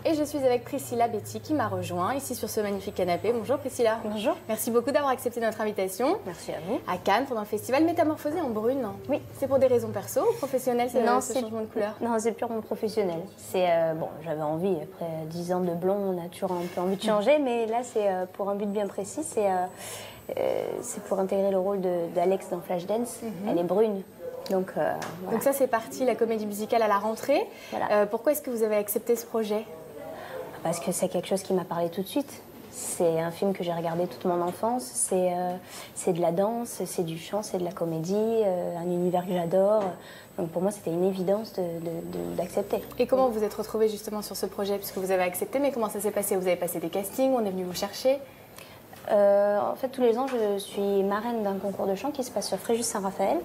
et je suis avec Priscilla Betty qui m'a rejoint ici sur ce magnifique canapé. Bonjour Priscilla. Bonjour. Merci beaucoup d'avoir accepté notre invitation. Merci à vous. À Cannes pendant le festival Métamorphosée en brune. Oui. C'est pour des raisons perso ou professionnelles ce changement de couleur? Non, c'est purement professionnel. C'est bon, j'avais envie, après 10 ans de blond, on a toujours un peu envie de changer, mais là c'est pour un but bien précis, c'est pour intégrer le rôle d'Alex dans Flashdance. Elle est brune. Donc, voilà. Donc ça c'est parti, la comédie musicale à la rentrée. Voilà. Pourquoi est-ce que vous avez accepté ce projet? Parce que c'est quelque chose qui m'a parlé tout de suite. C'est un film que j'ai regardé toute mon enfance. C'est de la danse, c'est du chant, c'est de la comédie, un univers que j'adore. Donc pour moi, c'était une évidence d'accepter. Et comment vous êtes retrouvée justement sur ce projet? Puisque vous avez accepté, mais comment ça s'est passé? Vous avez passé des castings, on est venu vous chercher? En fait, tous les ans, je suis marraine d'un concours de chant qui se passe sur Fréjus-Saint-Raphaël.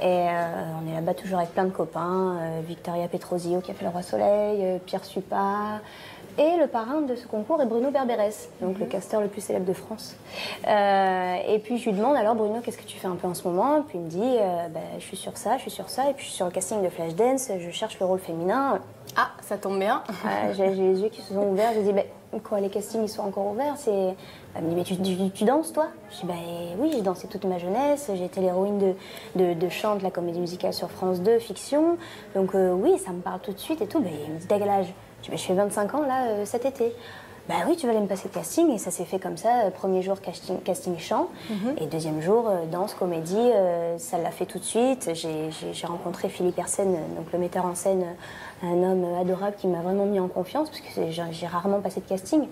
Et on est là-bas toujours avec plein de copains. Victoria Petrosio qui a fait Le Roi Soleil, Pierre Suppa. Et le parrain de ce concours est Bruno Berberès, donc le casteur le plus célèbre de France. Et puis je lui demande, alors Bruno, qu'est-ce que tu fais un peu en ce moment? Et puis il me dit, je suis sur ça, je suis sur ça. Et puis je suis sur le casting de Flashdance, je cherche le rôle féminin. Ah, ça tombe bien. J'ai les yeux qui se sont ouverts. J'ai dit, quoi, les castings ils sont encore ouverts? Elle me dit, mais tu danses toi? Je dis, oui, j'ai dansé toute ma jeunesse. J'ai été l'héroïne de chant de la comédie musicale sur France 2, fiction. Donc oui, ça me parle tout de suite et tout. Il me dit, t'as quel âge? Je dis, je fais 25 ans là cet été. Oui, tu vas aller me passer le casting. Et ça s'est fait comme ça. Premier jour, casting chant. Et deuxième jour, danse, comédie. Ça l'a fait tout de suite. J'ai rencontré Philippe Hersen, donc le metteur en scène, un homme adorable qui m'a vraiment mis en confiance, parce que j'ai rarement passé de casting.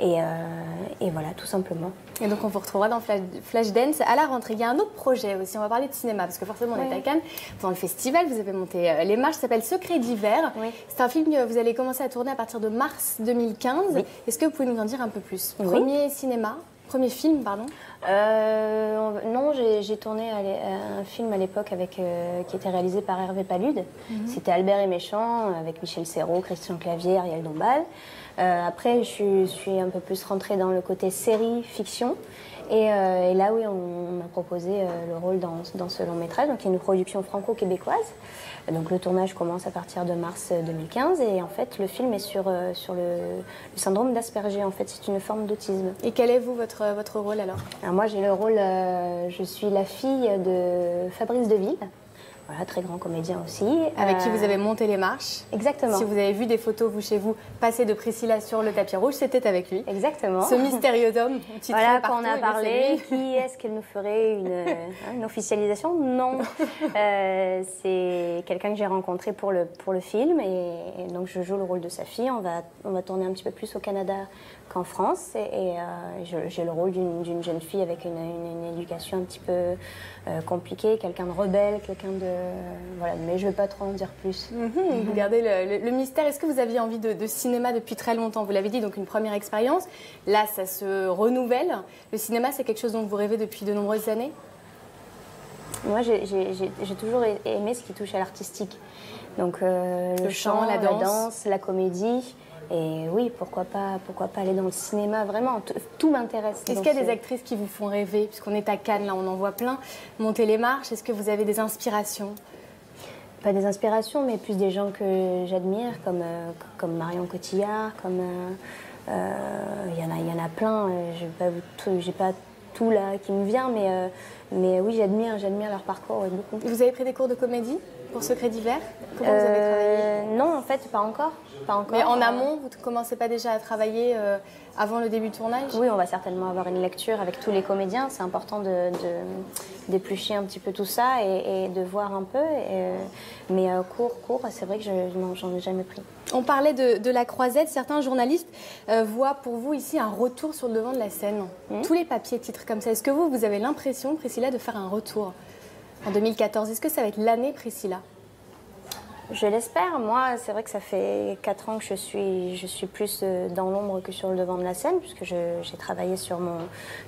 Et voilà, tout simplement. Et donc on vous retrouvera dans Flashdance à la rentrée. Il y a un autre projet aussi, on va parler de cinéma, parce que forcément on est à Cannes. Pendant le festival, vous avez monté Les Marches, ça s'appelle Secret d'hiver. Oui. C'est un film que vous allez commencer à tourner à partir de mars 2015. Oui. Est-ce que vous pouvez nous en dire un peu plus? Premier film, pardon. Non, j'ai tourné un film à l'époque qui était réalisé par Hervé Palude. C'était Albert et Méchant, avec Michel Serrault, Christian Clavier, Ariel Dombal. Après, je suis un peu plus rentrée dans le côté série, fiction. Et là, oui, on m'a proposé le rôle dans ce long métrage. Donc, il y a une production franco-québécoise. Donc, le tournage commence à partir de mars 2015. Et en fait, le film est sur le syndrome d'Asperger. En fait, c'est une forme d'autisme. Et quel est, vous, votre rôle alors? Alors, moi, j'ai le rôle... je suis la fille de Fabrice Deville. Voilà, très grand comédien aussi. Avec qui vous avez monté Les Marches. Exactement. Si vous avez vu des photos, vous, chez vous, passer de Priscilla sur le tapis rouge, c'était avec lui. Exactement. Ce mystérieux homme. Voilà, quand on a parlé, qui est-ce qu'elle nous ferait une officialisation? Non. C'est quelqu'un que j'ai rencontré pour le film. Et donc, je joue le rôle de sa fille. On va tourner un petit peu plus au Canada qu'en France. Et j'ai le rôle d'une jeune fille avec une éducation un petit peu compliquée, quelqu'un de rebelle, quelqu'un de... Voilà, mais je ne vais pas trop en dire plus. Vous gardez le mystère. Est-ce que vous aviez envie de cinéma depuis très longtemps? Vous l'avez dit, donc une première expérience. Là, ça se renouvelle. Le cinéma, c'est quelque chose dont vous rêvez depuis de nombreuses années? Moi, j'ai toujours aimé ce qui touche à l'artistique. Donc, le chant, la danse, la comédie. Et oui, pourquoi pas aller dans le cinéma, vraiment, tout m'intéresse. Est-ce qu'il y a des actrices qui vous font rêver? Puisqu'on est à Cannes, là, on en voit plein. Monter Les Marches, est-ce que vous avez des inspirations? Pas des inspirations, mais plus des gens que j'admire, comme Marion Cotillard, comme... y en a plein, j'ai pas tout là qui me vient, mais oui, j'admire leur parcours, oui, beaucoup. Et vous avez pris des cours de comédie pour Secret d'hiver? Comment vous avez travaillé? Non, en fait, pas encore. Mais en amont, vous ne commencez pas déjà à travailler avant le début du tournage? Oui, on va certainement avoir une lecture avec tous les comédiens. C'est important d'éplucher un petit peu tout ça et de voir un peu. Mais cours, c'est vrai que j'en ai jamais pris. On parlait de la croisette. Certains journalistes voient pour vous ici un retour sur le devant de la scène. Tous les papiers titrent comme ça. Est-ce que vous avez l'impression, Priscilla, de faire un retour en 2014? Est-ce que ça va être l'année Priscilla? Je l'espère. Moi, c'est vrai que ça fait 4 ans que je suis plus dans l'ombre que sur le devant de la scène, puisque j'ai travaillé sur mon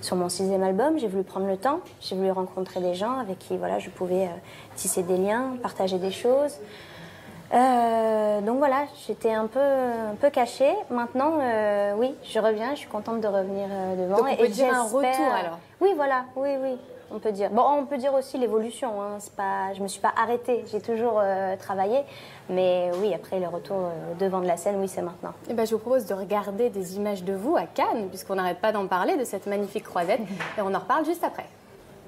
6e album. J'ai voulu prendre le temps, j'ai voulu rencontrer des gens avec qui voilà, je pouvais tisser des liens, partager des choses. Donc voilà, j'étais un peu cachée. Maintenant, oui, je reviens, je suis contente de revenir devant. Donc on peut dire un retour alors. Oui, voilà, oui, on peut dire. Bon, on peut dire aussi l'évolution. Hein. Je me suis pas arrêtée, j'ai toujours travaillé. Mais oui, après le retour devant de la scène, oui, c'est maintenant. Eh ben, je vous propose de regarder des images de vous à Cannes, puisqu'on n'arrête pas d'en parler, de cette magnifique croisette. Et on en reparle juste après.